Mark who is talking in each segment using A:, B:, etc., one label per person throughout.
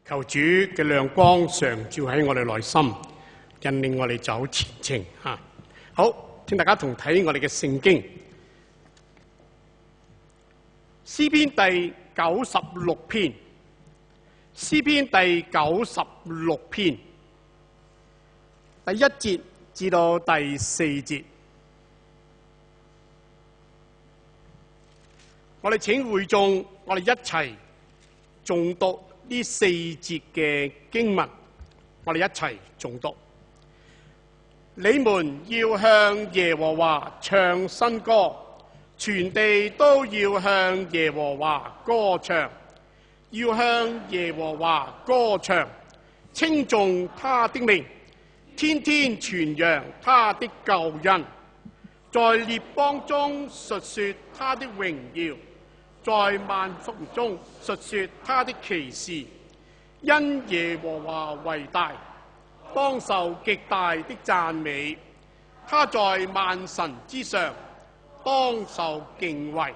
A: 求主嘅亮光常照喺我哋內心，引領我哋走前程吓。好，請大家同睇我哋嘅聖經詩篇第96篇，詩篇第96篇第1節至到第4節，我哋請會眾，我哋一齊誦讀呢4節嘅經文，我哋一齊誦讀。你們要向耶和華唱新歌，全地都要向耶和華歌唱，要向耶和華歌唱，稱頌他的名，天天傳揚他的救恩，在列邦中述說他的榮耀，在萬族中述說他的奇事。因耶和華為大，當受極大的讚美，他在萬神之上，當受敬畏。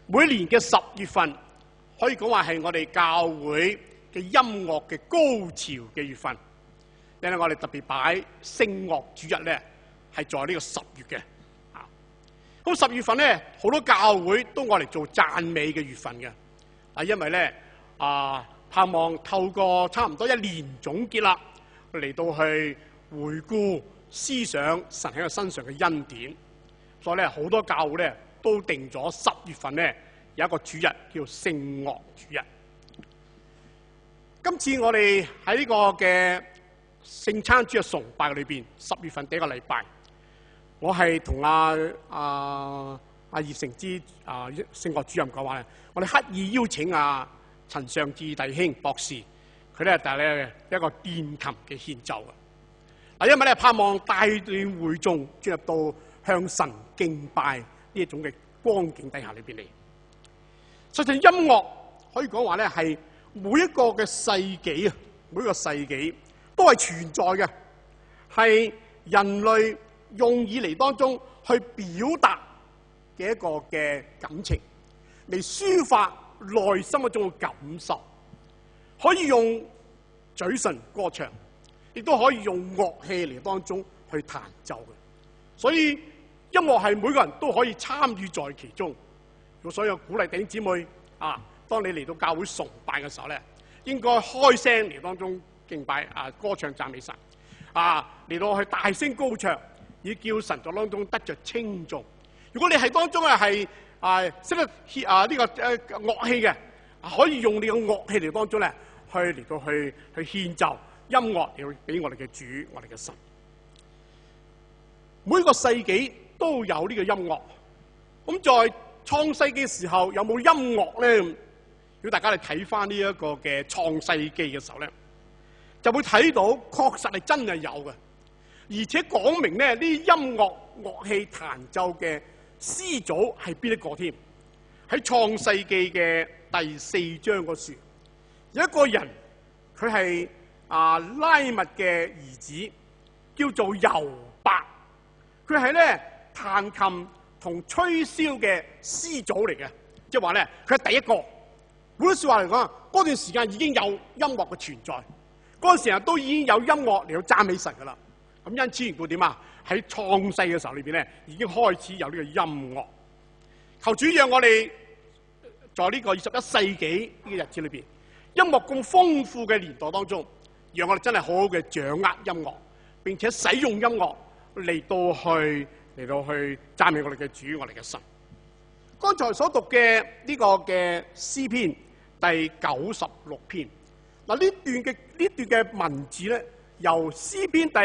A: 每年嘅10月份可以講話係我哋教會嘅音樂嘅高潮嘅月份，因為我哋特別擺聖樂主日咧係在呢個10月嘅。咁10月份咧，好多教會都愛嚟做讚美嘅月份嘅。因為咧盼望透過差唔多1年總結啦，嚟到去回顧思想神喺佢身上嘅恩典，所以咧好多教會咧都定咗10月份咧有一個主日叫聖樂主日。今次我哋喺呢個嘅聖餐主日崇拜裏邊，10月份第一個禮拜，我係同葉成之聖樂主任講話咧，我哋刻意邀請陳尚志弟兄博士，佢咧帶咧一個電琴嘅獻奏嘅。因為咧盼望帶領會眾進入到向神敬拜呢一種嘅光景底下裏邊嚟。實際音樂可以講話咧係每一個嘅世紀啊，每一個世紀都係存在嘅，係人類用以嚟當中去表達嘅一個嘅感情，嚟抒發內心嗰種感受，可以用嘴唇歌唱，亦都可以用樂器嚟當中去彈奏嘅。所以音樂係每個人都可以參與在其中。所以我鼓勵弟兄姊妹當你嚟到教會崇拜嘅時候咧，應該開聲嚟當中敬拜歌唱讚美神嚟到去大聲高唱，以叫神在當中得着稱頌。如果你係當中係識得呢個樂器嘅，可以用你嘅樂器嚟當中咧，嚟到去獻奏音樂嚟俾我哋嘅主，我哋嘅神。每個世紀都有呢個音樂。咁在創世紀嘅時候有冇音樂咧？如果大家嚟睇翻呢一個嘅創世紀嘅時候咧，就會睇到確實係真係有嘅，而且講明咧呢啲音樂樂器彈奏嘅師祖係邊一個添？喺創世紀嘅第4章嗰處，有一個人，佢係拉麥嘅兒子，叫做猶伯。佢係咧彈琴同吹簫嘅師祖嚟嘅，即係話咧佢係第一個。換句說話嚟講，嗰段時間已經有音樂嘅存在，嗰陣時都已經有音樂嚟到讚美神噶啦。咁因此，佢點喺創世嘅時候裏邊咧，已經開始有呢個音樂。求主讓我哋在呢個21世紀呢個日子裏邊，音樂咁豐富嘅年代當中，讓我哋真係好好嘅掌握音樂，並且使用音樂嚟到去讚美我哋嘅主，我哋嘅神。剛才所讀嘅呢個嘅詩篇第96篇，呢段嘅文字咧，由詩篇第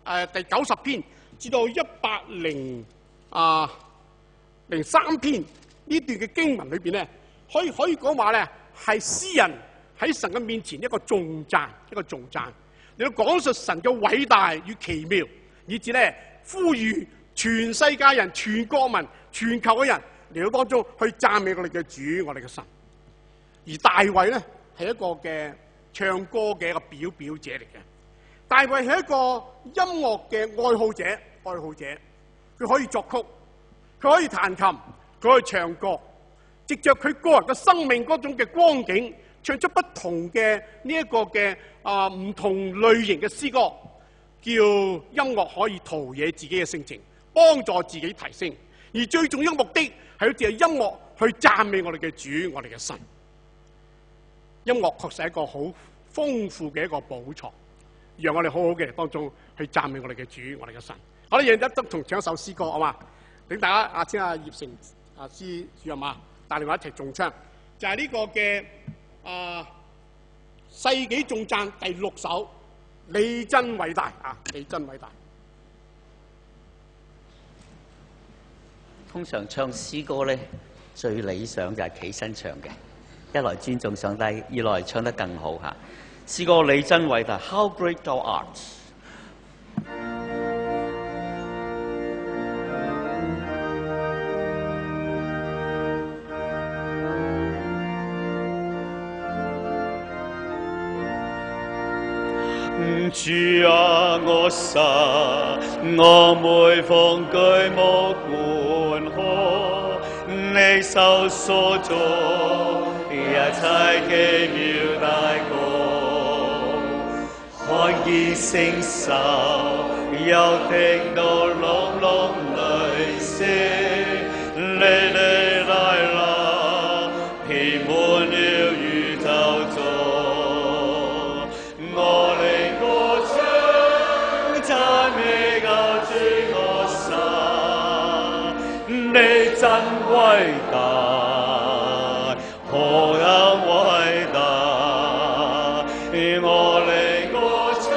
A: 90篇至到103篇呢段嘅經文裏邊咧，可以講話咧係詩人喺神嘅面前一個頌讚，嚟到講述神嘅偉大與奇妙，以至咧呼籲全世界人、全國民、全球嘅人嚟到當中去讚美我哋嘅主，我哋嘅神。而大衛咧係一個嘅唱歌嘅一個表者嚟嘅。大衛係一個音樂嘅愛好者，佢可以作曲，佢可以彈琴，佢可以唱歌，藉着佢個人嘅生命嗰種嘅光景，唱出不同嘅呢一個嘅唔同類型嘅詩歌，叫音樂可以陶冶自己嘅性情，幫助自己提升。而最重要嘅目的係要借音樂去讚美我哋嘅主，我哋嘅神。音樂確實係一個好豐富嘅一個寶藏，讓我哋好好嘅當中去讚美我哋嘅主，我哋嘅神。我哋認得同唱一首詩歌，好嘛？請大家請阿葉成司主任帶領我一齊重唱，就係呢個嘅世紀頌讚第6首，你真偉大你真偉大。
B: 通常唱詩歌咧，最理想就係企身唱嘅，一來尊重上帝，二來唱得更好嚇。詩歌你真偉大 ，How great thou art！主啊，我神，我每逢舉目觀看，你手所做一切奇妙大工，看見聖手，又聽到隆隆雷聲，你來啦，遍滿了宇宙中。你真偉大，何等偉大！我靈歌唱，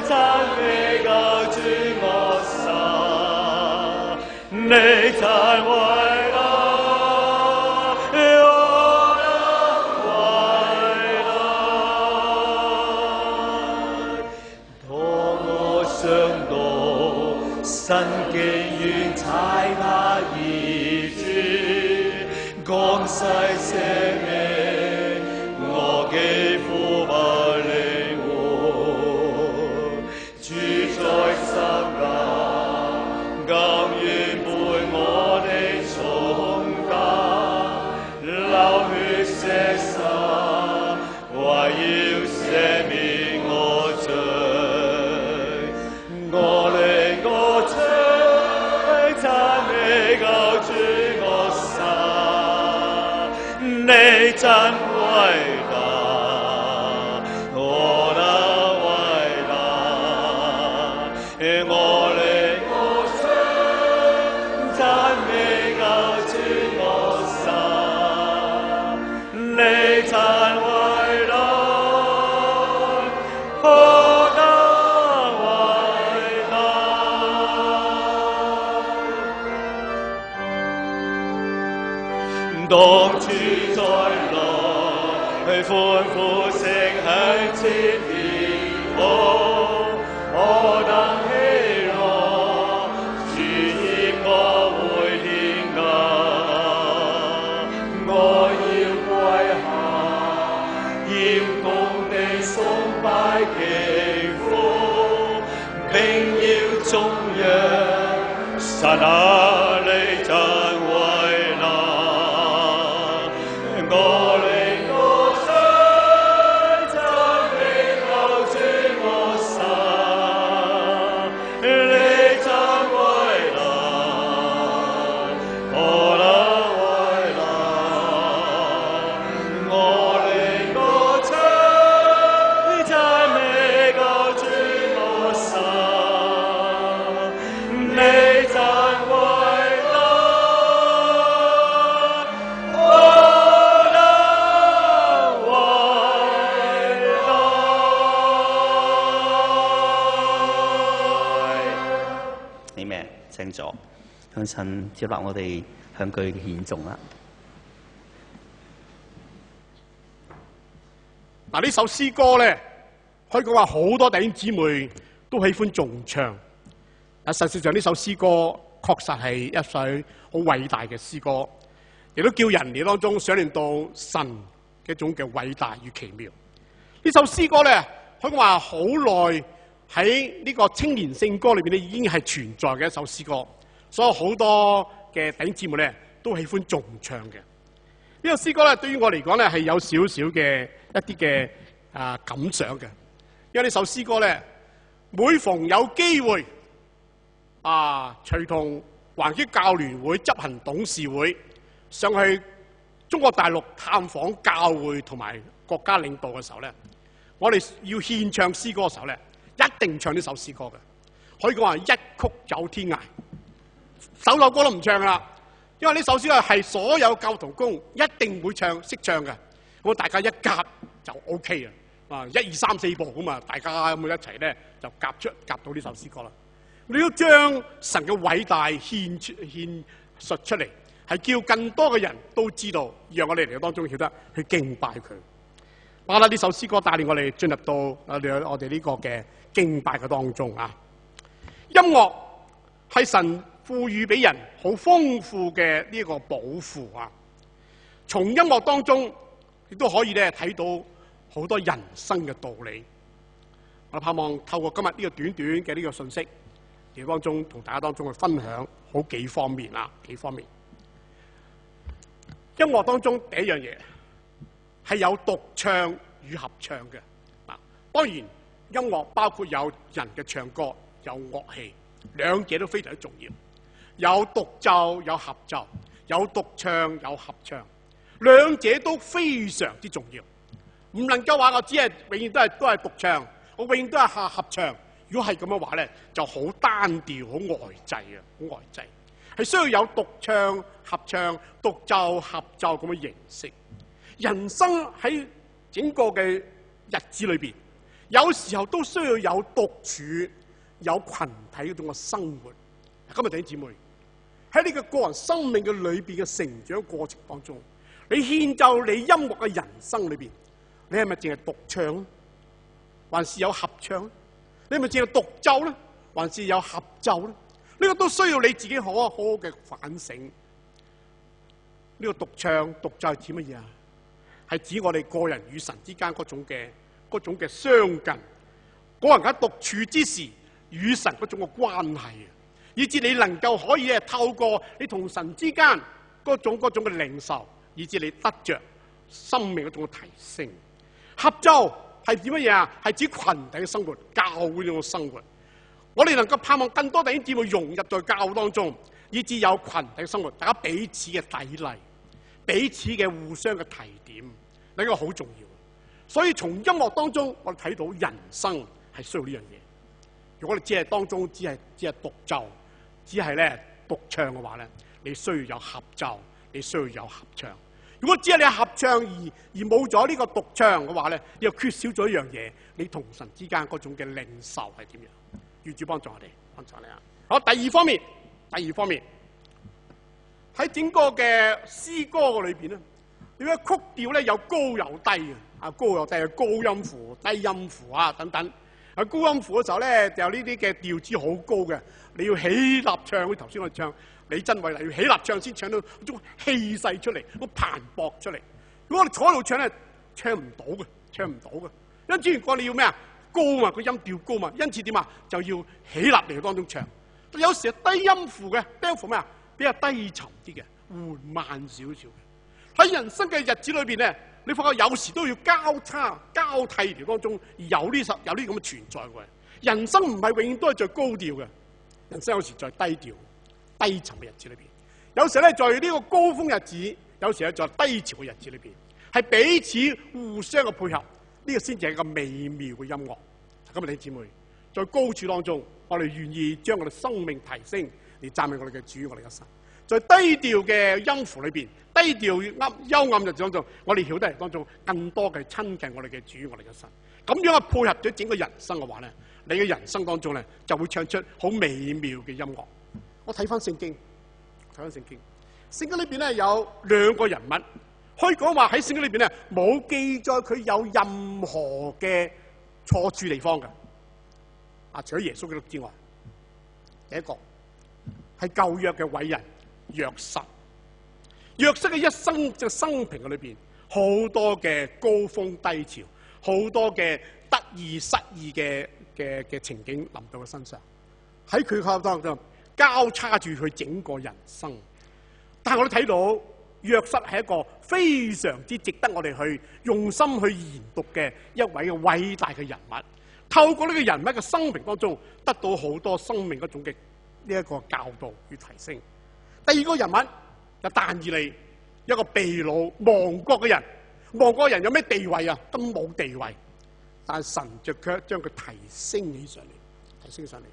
B: 讚美救主我神，你真偉大，何等偉大！當我想到神嘅願踩他兒子降世捨命，我幾乎不靈活，主在十架，甘願背我的重擔，流血捨身，為要赦免我罪，我靈歌唱。讚美救主我神，你真偉大，何等偉大！我靈歌唱，讚美救主我神，你真偉大。當主再來，歡呼聲響徹天空，何等喜樂！主牽我回天家，我要跪下，嚴恭地崇拜祈福，並要頌揚神啊，你真偉大。我靈歌唱，讚美救主我神，你真偉大，何等偉大！我靈歌唱，讚美救主我神，你真偉大。聖座，向神接納我哋向佢嘅獻頌啦。
A: 嗱，呢首詩歌咧，可以講話好多弟兄姊妹都喜歡頌唱。實際上呢首詩歌確實係一首好偉大嘅詩歌，亦都叫人哋當中想念到神嘅一種嘅偉大與奇妙。呢首詩歌咧，可以講話好耐。喺呢個青年聖歌裏邊咧，已經係存在嘅一首詩歌，所以好多嘅弟兄姊妹咧都喜歡重唱嘅。呢個詩歌咧，對於我嚟講咧係有少少嘅一啲嘅感想嘅，因為呢首詩歌咧，每逢有機會隨同環基教聯會執行董事會上去中國大陸探訪教會同埋國家領導嘅時候咧，我哋要獻唱詩歌嘅時候咧，一定唱呢首詩歌嘅，可以講話一曲走天涯，首歌都唔唱啦。因為呢首詩歌係所有教童工一定會唱、識唱嘅，咁大家一夾就 OK 啦。1、2、3、4步咁啊，大家咁一齊咧就夾到呢首詩歌啦。你要將神嘅偉大獻述出嚟，係叫更多嘅人都知道，讓我哋嚟到當中曉得去敬拜佢。好啦，呢首詩歌帶領我哋進入到我哋呢個嘅敬拜嘅當中啊。音樂係神賦予俾人好豐富嘅呢個寶庫啊！從音樂當中亦都可以咧睇到好多人生嘅道理。我盼望透過今日呢個短短嘅呢個信息，嚟當中同大家當中去分享好幾方面啊，幾方面。音樂當中第一樣嘢係有獨唱與合唱嘅。當然音樂包括有人嘅唱歌，有樂器，兩者都非常之重要。有獨奏，有合奏，有獨唱，有合唱，兩者都非常之重要。唔能夠話我只係永遠都係獨唱，我永遠都係合唱。如果係咁嘅話咧，就好單調，好呆滯啊，好呆滯。係需要有獨唱、合唱、獨奏、合奏咁嘅形式。人生喺整個嘅日子裏邊，有時候都需要有獨處、有群體嗰種嘅生活。今日弟兄姊妹，喺你嘅個人生命嘅裏邊嘅成長過程當中，你獻奏你音樂嘅人生裏邊，你係咪淨係獨唱，還是有合唱？你係咪淨係獨奏咧，還是有合奏咧？呢個都需要你自己好好嘅反省。呢個獨唱、獨奏係指乜嘢啊？係指我哋個人與神之間嗰種嘅相近，個人喺獨處之時與神嗰種嘅關係啊，以至你能夠可以透過你同神之間嗰種嘅領受，以至你得着生命嗰種嘅提升。合奏係指乜嘢啊？係指群體嘅生活，教會呢種生活。我哋能夠盼望更多弟兄姊妹融入在教會當中，以至有群體嘅生活，大家彼此嘅砥礪，彼此嘅互相嘅提點，呢個好重要。所以從音樂當中，我哋睇到人生係需要呢樣嘢。如果你只係當中只係獨奏，只係咧獨唱嘅話咧，你需要有合奏，你需要有合唱。如果只係你合唱而冇咗呢個獨唱嘅話咧，你又缺少咗一樣嘢，你同神之間嗰種嘅領受係點樣？願主幫助我哋，幫助你啊！好，第二方面喺整個嘅詩歌裏邊咧，你嘅曲調咧有高有低啊，高有低嘅高音符、低音符啊等等。啊，高音符嘅時候咧，就有呢啲嘅調子好高嘅，你要起立唱。好似頭先我哋唱李珍偉嚟，要起立唱先唱到嗰種氣勢出嚟，好磅礴出嚟。如果我哋坐喺度唱咧，唱唔到嘅。因此如果你要咩啊？高嘛，個音調高嘛，因此點啊？就要起立嚟當中唱。有時係低音符嘅，低音符咩啊？比較低沉啲嘅，緩慢少少嘅。喺人生嘅日子裏邊咧，你發覺有時都要交叉交替嚟當中，而有呢咁嘅存在嘅。人生唔係永遠都係最高調嘅，人生有時在低調、低沉嘅日子裏邊。有時咧在呢個高峰日子，有時咧在低潮嘅日子裏邊，係彼此互相嘅配合。呢個先至係一個美妙嘅音樂。今日弟兄姊妹，在高處當中，我哋願意將我哋生命提升，嚟讚美我哋嘅主，我哋嘅神。在低調嘅音符裏邊，低調幽暗日子當中，我哋曉得嚟當中更多嘅親近我哋嘅主，我哋嘅神。咁樣嘅配合咗整個人生嘅話咧，你嘅人生當中咧就會唱出好美妙嘅音樂。我睇翻聖經，聖經裏邊咧有兩個人物。可以講話喺聖經裏邊咧，冇記載佢有任何嘅錯處地方嘅。除咗耶穌基督之外，第一個係舊約嘅偉人約瑟。約瑟嘅一生嘅生平嘅裏邊，好多嘅高峰低潮，好多嘅得意失意嘅情景臨到佢身上。喺佢當中交叉住佢整個人生。但係我哋睇到約瑟係一個非常之值得我哋去用心去研讀嘅一位嘅偉大嘅人物。透過呢個人物嘅生命當中，得到好多生命嗰種嘅呢一個教導與提升。第二個人物就但以理，一個被擄亡國嘅人。亡國嘅人有咩地位啊？根本冇地位，但係神就卻將佢提升起上嚟，提升上嚟，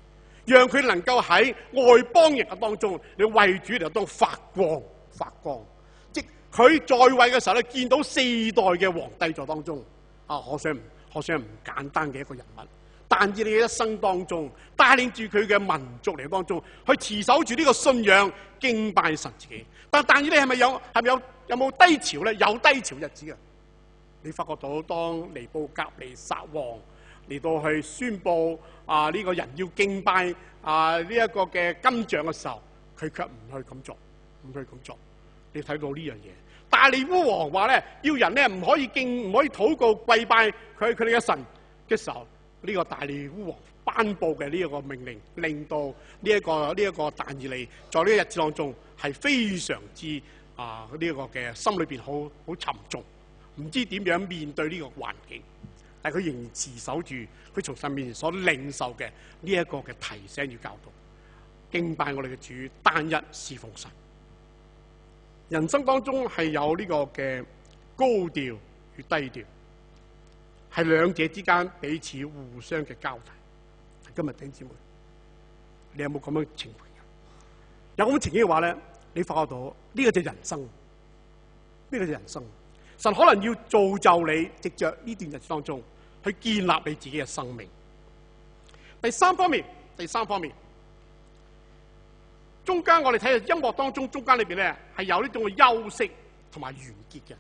A: 讓佢能夠喺外邦人嘅當中，你為主嚟當發光，發光。即佢在位嘅時候咧，見到4代嘅皇帝在當中，可想唔簡單嘅一個人物。但以理嘅一生當中，帶領住佢嘅民族嚟當中，去持守住呢個信仰，敬拜神自己。但以理係咪有冇低潮咧？有低潮日子嘅。你發覺到當尼布甲尼撒王嚟到去宣布呢個人要敬拜呢一個嘅金像嘅時候，佢卻唔去咁做，唔去咁做。你睇到呢樣嘢。大利烏王話咧，要人咧唔可以禱告跪拜佢哋嘅神嘅時候，呢個大利烏王頒布嘅呢一個命令，令到呢一個但以理在呢個日子當中係非常之呢一個嘅心裏邊好沉重，唔知點樣面對呢個環境，但係佢仍然持守住佢從神面前所領受嘅呢一個嘅提醒與教導，敬拜我哋嘅主，單一侍奉神。人生當中係有呢個嘅高調與低調，係兩者之間彼此互相嘅交替。今日弟兄姊妹，你有冇咁樣情況？有咁情景嘅話咧，你發覺到呢個就係人生，呢個就係人生。神可能要造就你，藉着呢段日子當中去建立你自己嘅生命。第三方面，中間我哋睇下音樂當中，中間裏邊咧係有呢種嘅休息同埋完結嘅。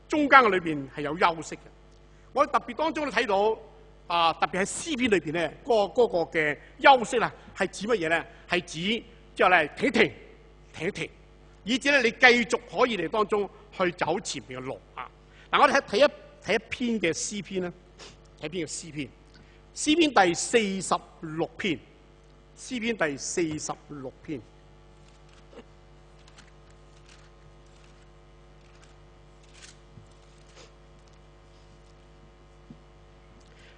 A: 中間嘅裏邊係有休息嘅。我哋特別當中你睇到特別喺詩篇裏邊咧，嗰個嘅休息啦，係指乜嘢咧？係指之後咧停一停，以至咧你繼續可以嚟當中去走前面嘅路啊！嗱，我哋睇一篇嘅詩篇啦，睇篇嘅詩篇，詩篇第46篇。詩篇第46篇，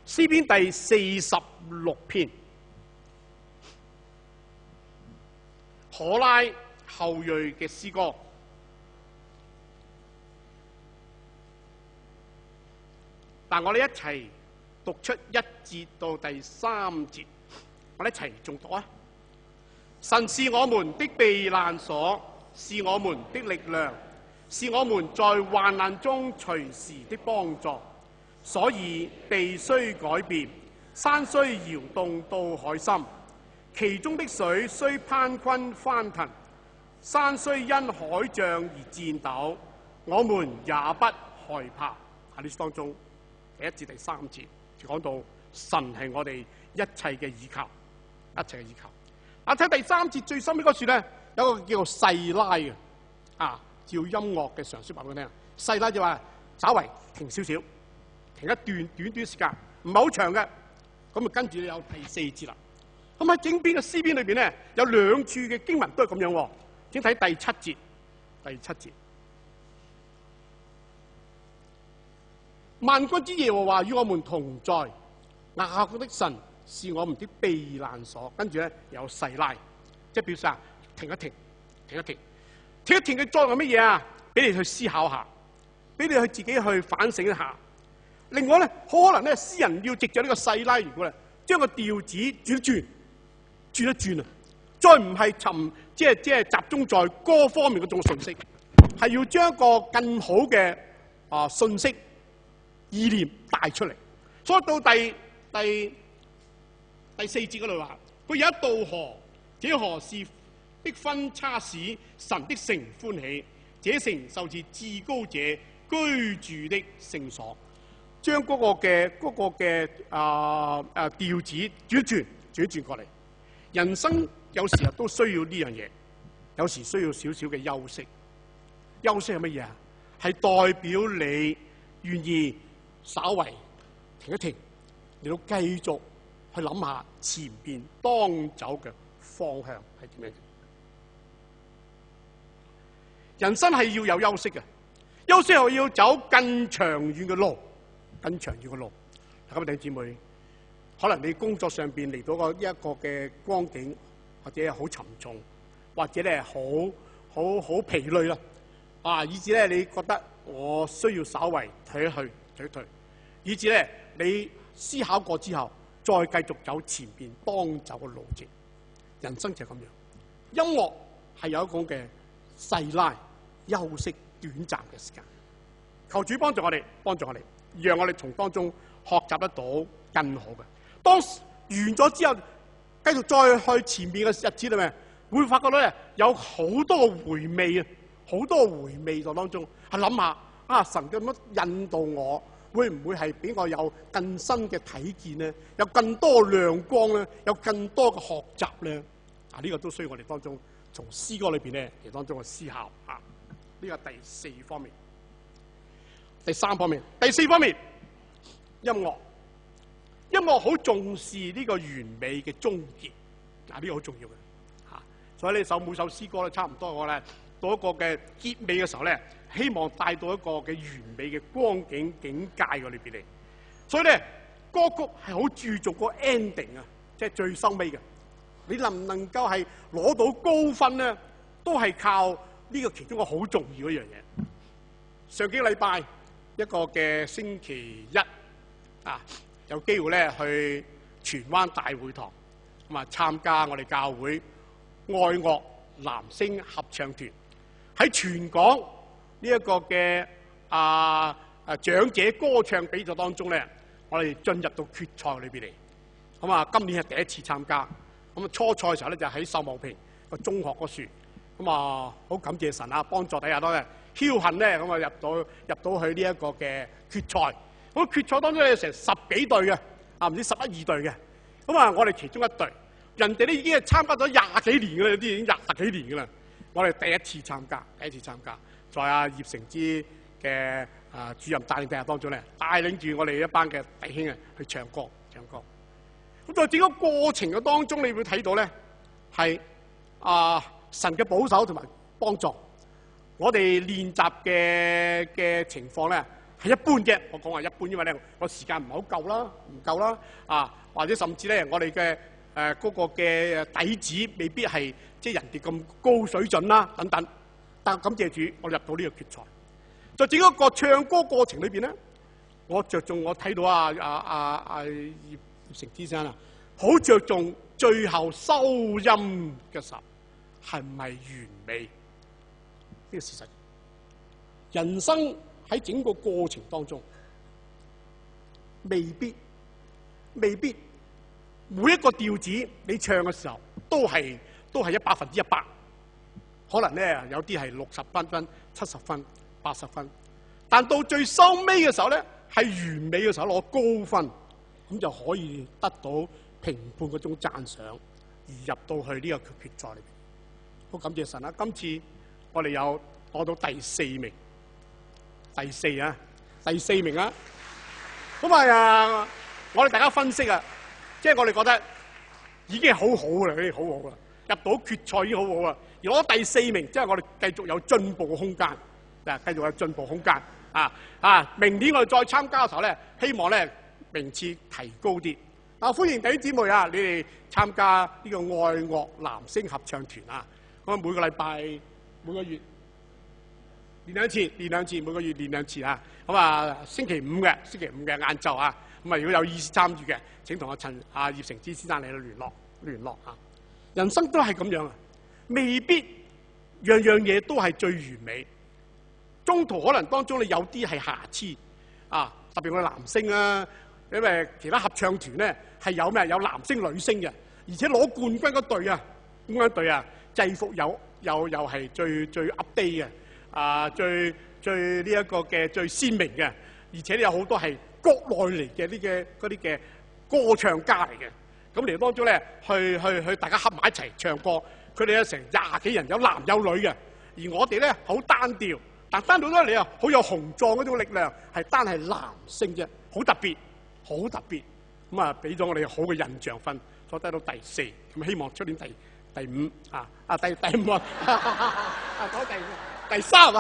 A: 詩篇第46篇，可拉後裔嘅詩歌。但我哋一齊讀出1節到第3節。我哋一齊誦讀啊！神是我們的避難所，是我們的力量，是我們在患難中隨時的幫助。所以地雖改變，山雖搖動到海深，其中的水雖攀昆翻騰，山雖因海漲而戰抖，我們也不害怕。喺呢當中，第1至第3節就講到神係我哋一切嘅依靠。一齊嘅依靠。睇第3節最深尾嗰處咧，有一個叫做細拉嘅，照音樂嘅常識話俾我聽。細拉就話稍為停少少，停一段短時間，唔係好長嘅。咁跟住有第4節啦。咁喺整篇嘅詩篇裏邊咧，有2處嘅經文都係咁樣。請睇第7節，第7節。萬軍之耶和華與我們同在，雅各的神是我們的避難所。跟住咧有細拉，即係表示停一停嘅作用係乜嘢啊？俾你去思考下，俾你去自己去反省一下。另外咧，好可能咧，詩人要藉着呢個細拉，如果咧將個調子轉一轉啊，再唔係即係集中在歌方面嗰種信息，係要將一個更好嘅信息意念帶出嚟。所以到第4節嗰度話，佢有一道河，這河是的分叉使神的城歡喜，這城就是至高者居住的聖所。將嗰個嘅調子轉一轉過嚟。人生有時都需要呢樣嘢，有時需要少少嘅休息。休息係乜嘢啊？係代表你願意稍為停一停，嚟到繼續去諗下前邊當走嘅方向係點樣。人生係要有休息嘅，休息後要走更長遠嘅路，更長遠嘅路。咁弟兄姊妹，可能你工作上邊嚟到一個嘅光景，或者好沉重，或者咧好疲累啦，以至咧你覺得我需要稍為退一退，以至咧你思考過之後，再繼續走前邊當走嘅路程。人生就係咁樣，音樂係有一種嘅細拉休息短暫嘅時間。求主幫助我哋，讓我哋從當中學習得到更好嘅。當完咗之後，繼續再去前面嘅日子裏面，會發覺到咧有好多回味啊，好多回味在當中。係諗下神咁樣引導我，會唔會係俾我有更新嘅體見咧？有更多亮光咧？有更多嘅學習咧？呢個都需要我哋當中從詩歌裏邊咧嚟當中嘅思考啊。呢個第四方面，第三方面，第四方面，音樂好重視呢個完美嘅終結，呢個好重要嘅嚇。所以呢每首詩歌咧，差唔多我咧到一個嘅結尾嘅時候咧，希望帶到一個嘅完美嘅光景境界嘅裏邊嚟。所以咧，歌曲係好注重個 ending 啊，即係最收尾嘅。你能唔能夠係攞到高分咧，都係靠呢個其中一個好重要一樣嘢。上幾個禮拜一個嘅星期一有機會咧去荃灣大會堂參加我哋教會愛樂男聲合唱團喺全港呢一個嘅長者歌唱比賽當中咧，我哋進入到決賽裏邊嚟。今年係第一次參加。初賽嘅時候咧就喺秀茂坪個中學嗰處。好感謝神幫助底下都咧僥倖咧入到去呢一個嘅決賽。咁決賽當中有成10幾隊嘅，唔知11、12隊嘅。我哋其中一隊，人哋咧已經係參加咗20幾年嘅啦，有啲已經20幾年嘅啦。我哋第一次參加，在葉成之嘅主任帶領底下當中咧，帶領住我哋一班嘅弟兄去唱歌。咁在整個過程嘅當中，你會睇到咧係神嘅保守同埋幫助。我哋練習嘅情況咧係一般嘅，我講話一般，因為咧我時間唔夠啦，或者甚至咧我哋嘅嗰個嘅底子未必係即係人哋咁高水準啦等等。但感謝主，我入到呢個決賽。在整個唱歌過程裏邊咧，我着重我睇到葉成之先生好着重最後收音嘅時候係唔係完美呢個事實。人生喺整個過程當中，未必每一個調子你唱嘅時候都係100%，可能咧有啲係60分、70分、80分，但到最收尾嘅時候咧係完美嘅時候攞高分，咁就可以得到評判嗰種讚賞，而入到去呢個決賽裏邊。好感謝神啦！今次我哋有攞到第4名，第四名啊！咁我哋大家分析即係我哋覺得已經係好好啦，已經好好啦，入到決賽已經好好啦。而攞第4名，即係我哋繼續有進步嘅空間，繼續有進步空間。明年我哋再參加嘅時候咧，希望咧名次提高啲。歡迎弟兄姊妹你哋參加呢個愛樂男聲合唱團咁每個禮拜、每個月練兩次，每個月練兩次星期五嘅晏晝如果有意思參與嘅，請同葉成之先生嚟到聯絡人生都係咁樣未必樣樣嘢都係最完美，中途可能當中你有啲係瑕疵特別我哋男聲因為其他合唱團咧係有男聲女聲嘅，而且攞冠軍嗰隊制服又係最 update 嘅最呢一個嘅最鮮明嘅，而且有好多係國內嚟嘅嗰啲嘅歌唱家嚟嘅。咁嚟當中咧去大家合埋一齊唱歌，佢哋有成20幾人，有男有女嘅，而我哋咧好單調，但單調咧你好有雄壯嗰種力量，係單係男聲啫，好特別。咁俾咗我哋好嘅印象分，所以得到第4。咁希望出年第5第5講第5。第三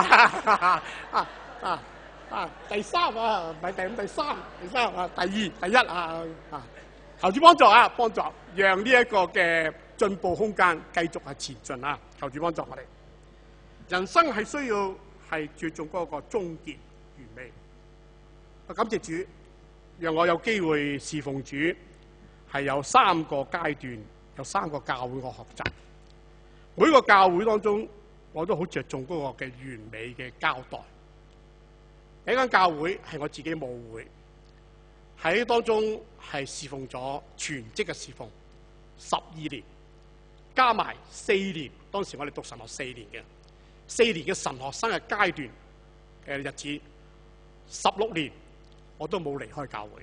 A: 第三唔係第五、第三第二、第一求主幫助幫助，讓呢一個嘅進步空間繼續係前進求主幫助我哋。人生係需要係注重嗰個終結完美。感謝主，讓我有機會侍奉主，係有3個階段，有3個教會我學習。每個教會當中，我都好着重嗰個嘅完美嘅交代。第一間教會係我自己母會，喺當中係侍奉咗全職嘅侍奉12年，加埋4年。當時我哋讀神學4年嘅4年嘅神學生嘅階段嘅日子，16年我都冇離開教會。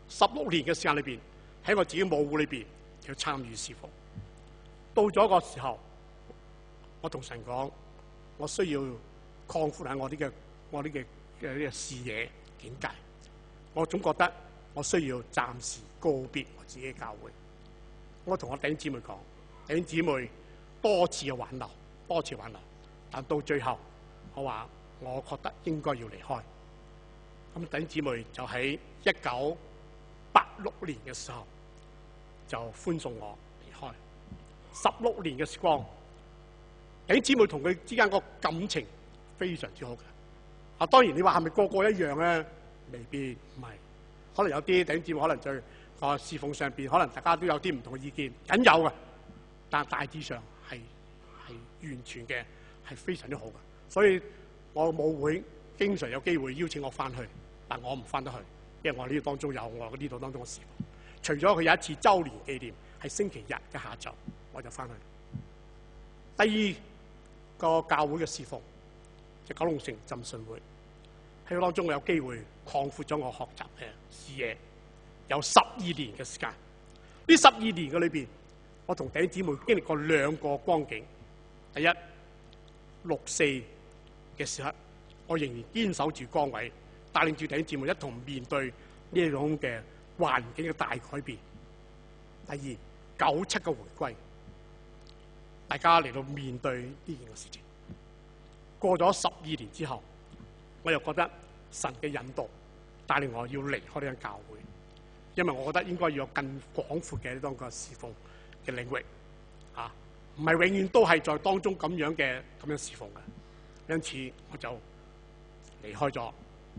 A: 16年嘅時間裏邊，喺我自己母會裏邊要參與侍奉。到咗個時候，我同神講，我需要擴闊下我啲嘅視野境界。我總覺得我需要暫時告別我自己嘅教會。我同我弟兄姊妹講，弟兄姊妹多次嘅挽留，但到最後我話我覺得應該要離開。咁弟兄姊妹就喺1986年嘅時候就歡送我離開。16年嘅時光，弟兄姊妹同佢之間個感情非常之好嘅。當然你話係咪個個一樣咧？未必唔係，可能有啲弟兄姊妹可能在個侍奉上邊，可能大家都有啲唔同嘅意見，僅有嘅。但大致上係完全嘅，係非常之好嘅。所以我母會經常有機會邀請我翻去，但我唔翻得去，因為我呢度當中有我呢度當中嘅侍奉。除咗佢有一次週年紀念係星期日嘅下晝，我就翻去。第二個教會嘅侍奉就九龍城浸信會，喺當中我有機會擴闊咗我學習嘅視野，有12年嘅時間。呢12年嘅裏邊，我同弟兄姊妹經歷過2個光景。第一，64嘅時刻，我仍然堅守住崗位，帶領住弟兄姊妹一同面對呢種嘅環境嘅大改變。第二，97嘅回歸，大家嚟到面對呢件嘅事情。過咗12年之後，我又覺得神嘅引導帶領我要離開呢間教會，因為我覺得應該要有更廣闊嘅當個侍奉嘅領域，唔係永遠都係在當中咁樣侍奉嘅。因此我就離開咗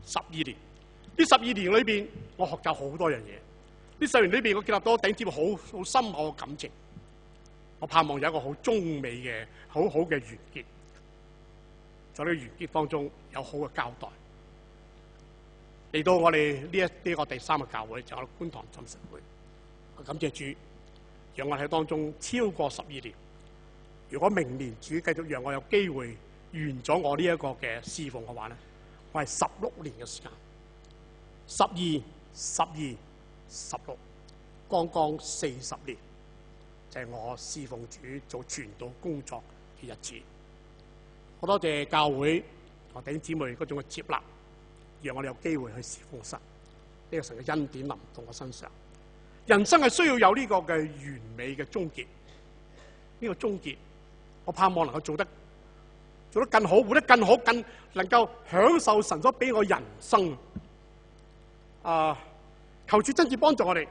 A: 12年。呢12年裏邊，我學習好多樣嘢。呢12年裏邊，我建立到頂尖好深厚嘅感情。我盼望有一個好中美嘅好好嘅完結，在呢個完結當中有好嘅交代。嚟到我哋呢個第3個教會，就係觀塘浸信會。我感謝主，讓我喺當中超過12年。如果明年主繼續讓我有機會完咗我呢一個嘅侍奉嘅話咧，我係16年嘅時間，12、12、16，剛剛40年，就係我侍奉主做傳道工作嘅日子。好多謝教會同弟兄姊妹嗰種嘅接納，讓我哋有機會去侍奉神。呢個神嘅恩典臨到我身上。人生係需要有呢個嘅完美嘅終結。呢個終結，我盼望能夠做得更好，活得更好，更能夠享受神所俾我人生。求主真正幫助我哋，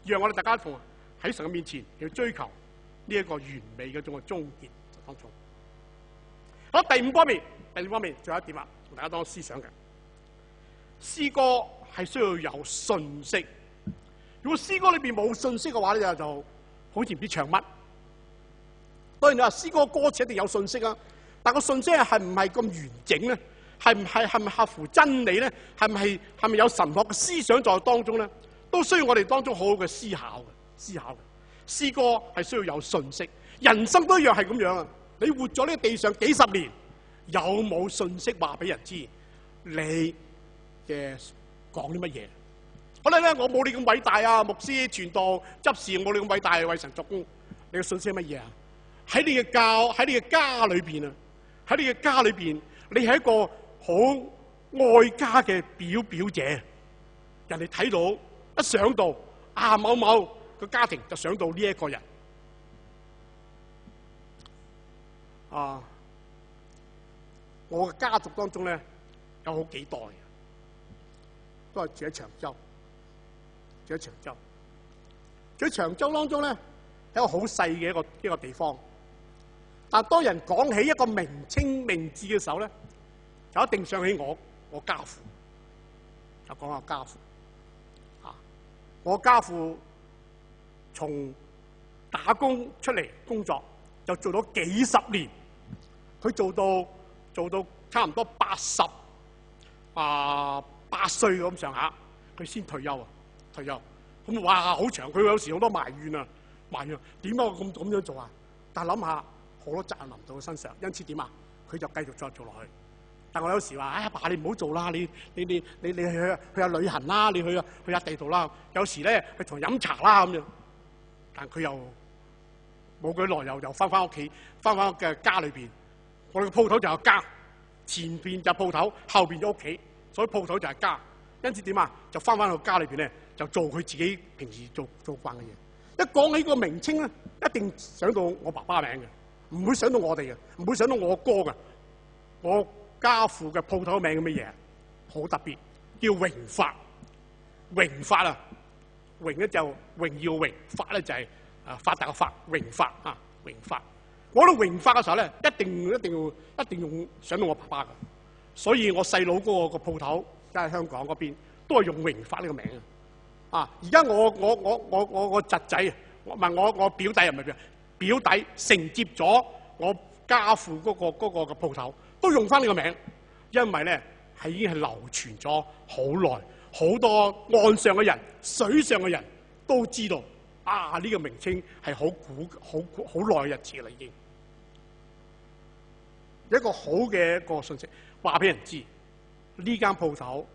A: 讓我哋大家同喺神嘅面前要追求呢一個完美嘅種嘅終結當中。好，第五方面，最後一點同大家當思想嘅詩歌係需要有信息。如果詩歌裏邊冇信息嘅話咧，就好似唔知唱乜。當然你話詩歌歌詞一定有信息啊，但個信息係唔係咁完整咧？係咪合乎真理咧？係咪有神學嘅思想在當中咧？都需要我哋當中好好嘅思考嘅。詩歌係需要有信息，人生都一樣係咁樣啊！你活咗呢個地上幾十年，有冇信息話俾人知你嘅講啲乜嘢？可能咧我冇你咁偉大啊，牧師傳道執事冇你咁偉大，為神作工。你嘅信息係乜嘢啊？喺你嘅家裏邊啊，喺你嘅家裏邊，你係一個好愛家嘅表姐。人哋睇到一想到某某個家庭，就想到呢一個人。我嘅家族當中咧有好幾代嘅，都係住喺長洲，住喺長洲。住喺長洲當中咧，係一個好細嘅一個地方。但當人講起一個名稱名字嘅時候咧，就一定想起我家父，就講下家父。我家父從打工出嚟工作，就做咗幾十年，佢做到差唔多88歲咁上下，佢先退休啊！退休咁哇，好長。佢有時好多埋怨啊，點解我咁樣做啊？但係諗下好多責任臨到佢身上，因此點啊？佢就繼續再做落去。但我有時話：阿爸，你唔好做啦，你去下旅行啦，你去下地度啦。有時咧去同飲茶啦咁樣。但佢又冇幾耐又翻屋企，翻嘅家裏邊。我哋嘅鋪頭就係家，前邊就鋪頭，後邊就屋企，所以鋪頭就係家。因此點啊？就翻到家裏邊咧，就做佢自己平時做慣嘅嘢。一講起個名稱咧，一定想到我爸爸名嘅，唔會想到我哋嘅，唔會想到我哥嘅。我家父嘅鋪頭名叫乜嘢？好特別，叫榮發。榮發啊，榮咧就榮耀榮，發咧就係發達嘅發，榮發啊，榮發。我到榮發嘅時候咧，一定用想到我爸爸嘅，所以我細佬嗰個鋪頭，即係香港嗰邊，都係用榮發呢個名啊！而家我個侄仔，我表弟，唔係表弟承接咗我家父嗰個嘅鋪頭，都用翻呢個名，因為咧係已經係流傳咗好耐，好多岸上嘅人、水上嘅人都知道呢個名稱係好耐嘅日子啦，已經一個好嘅一個信息，話俾人知呢間鋪頭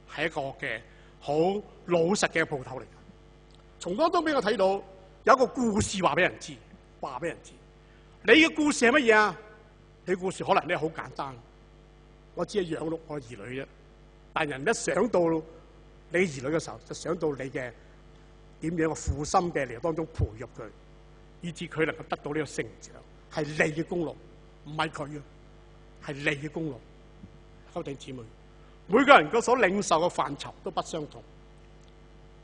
A: 係一個嘅好老實嘅鋪頭嚟。從當中俾我睇到有一個故事，話俾人知，話俾人知。你嘅故事係乜嘢啊？你嘅故事可能咧好簡單，我只係養育我兒女啫。但人一想到你兒女嘅時候，就想到你嘅點樣嘅負心嘅嚟當中培育佢，以至佢能夠得到呢個成長，係你嘅功勞，唔係佢啊，係你嘅功勞。弟兄姊妹，每個人個所領受嘅範疇都不相同。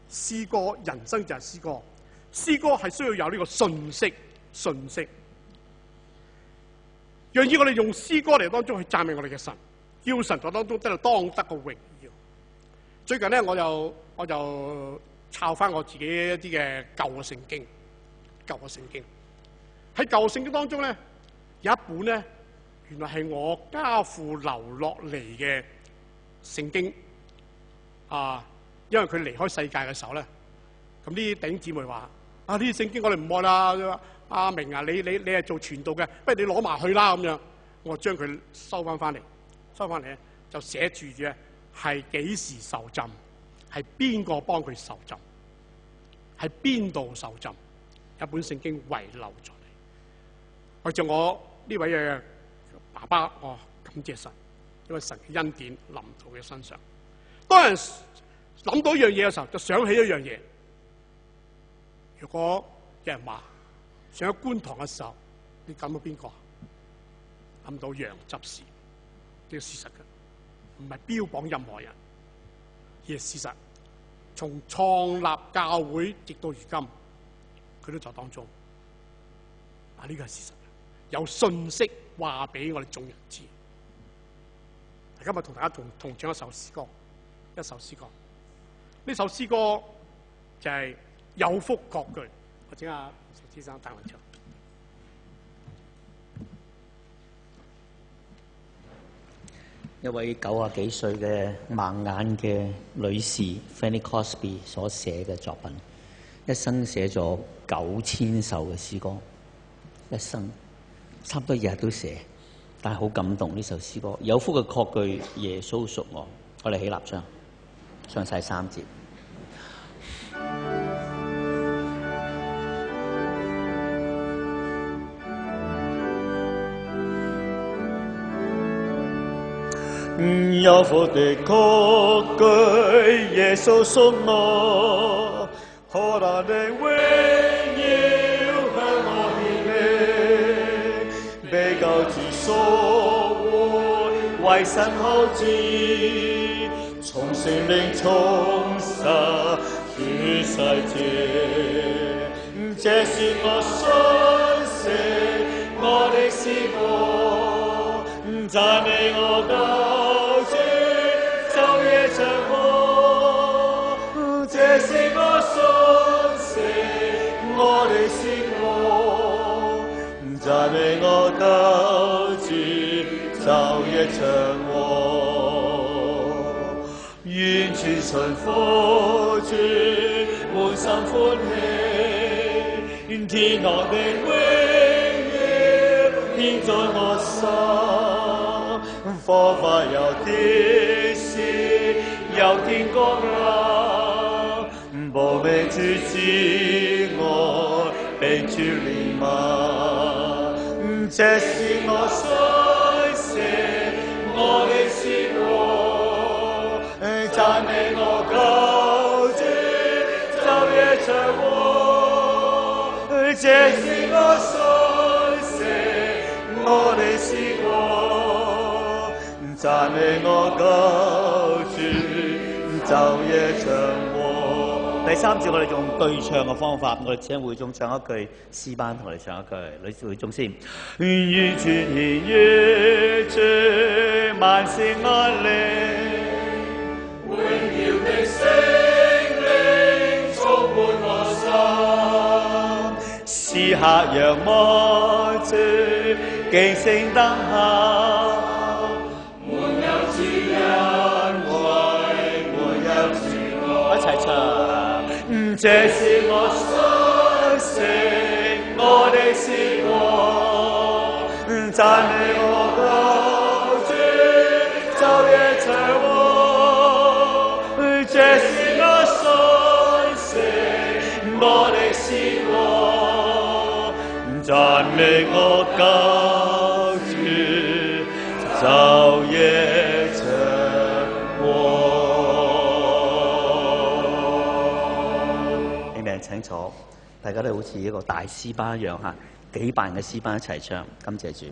A: 詩歌，人生就係詩歌，詩歌係需要有呢個信息，讓以我哋用詩歌嚟當中去讚美我哋嘅神，叫神在當中得到當得個榮耀。最近咧，我就抄翻我自己一啲嘅舊嘅聖經，喺舊聖經當中咧，有一本咧，原來係我家父留落嚟嘅聖經因為佢離開世界嘅時候咧，咁啲弟兄姊妹話：呢啲聖經我哋唔愛啦，阿明啊，你係做傳道嘅，不如你攞埋去啦咁樣。我將佢收翻嚟咧，就寫住嘅係幾時受浸，係邊個幫佢受浸，係邊度受浸，一本聖經遺留咗嚟。為咗我呢位嘅爸爸，感謝神，因為神嘅恩典臨到佢身上。當人諗到一樣嘢嘅時候，就想起一樣嘢。如果有人話上咗觀塘嘅時候，你諗到邊個？諗到楊執事，呢個事實嘅，唔係標榜任何人，而係事實。從創立教會直到如今，佢都在當中。呢個係事實，有信息話俾我哋眾人知。今日同大家同唱一首詩歌，呢首詩歌就係有福確據。我請阿石先生帶我唱。
C: 一位90幾歲嘅盲眼嘅女士 Fanny Crosby 所寫嘅作品，一生寫咗9000首嘅詩歌，一生差唔多日日都寫，但係好感動呢首詩歌。有福嘅確據，耶穌屬我。我哋起立唱晒3節。
B: 有福的確據，耶穌屬我，何等的榮耀向我顯明，被救主贖回，為神後嗣，從聖靈重生於世界。這是我信息，我的詩歌，讚美我救主，晝夜唱和。這是我信息，我的詩歌，讚美我救主，晝夜唱和。願全順服主，滿心歡喜。天堂的榮耀獻在我心，火花有的是有天光臨，保庇主之愛，被主憐憫。這是我信息，我的詩歌，讚美我救主，晝夜唱和。這是我信息，我的詩歌，讚美我救主，晝夜唱和。第三節我哋用對唱嘅方法，我哋請會眾唱一句，詩班同我哋唱一句，女會眾先。完全獻於主，萬事安利，榮耀的聖靈充滿我心。時刻仰望主，敬聲等候，滿有主恩惠，滿有主愛。一齊唱。這是我信息，我的詩歌，讚美我救主，晝夜唱和。這是我信息，我的詩歌，讚美我救主，晝夜唱和。請坐，大家都好似一個大詩班一樣嚇，幾百人嘅詩班一齊唱，感謝主。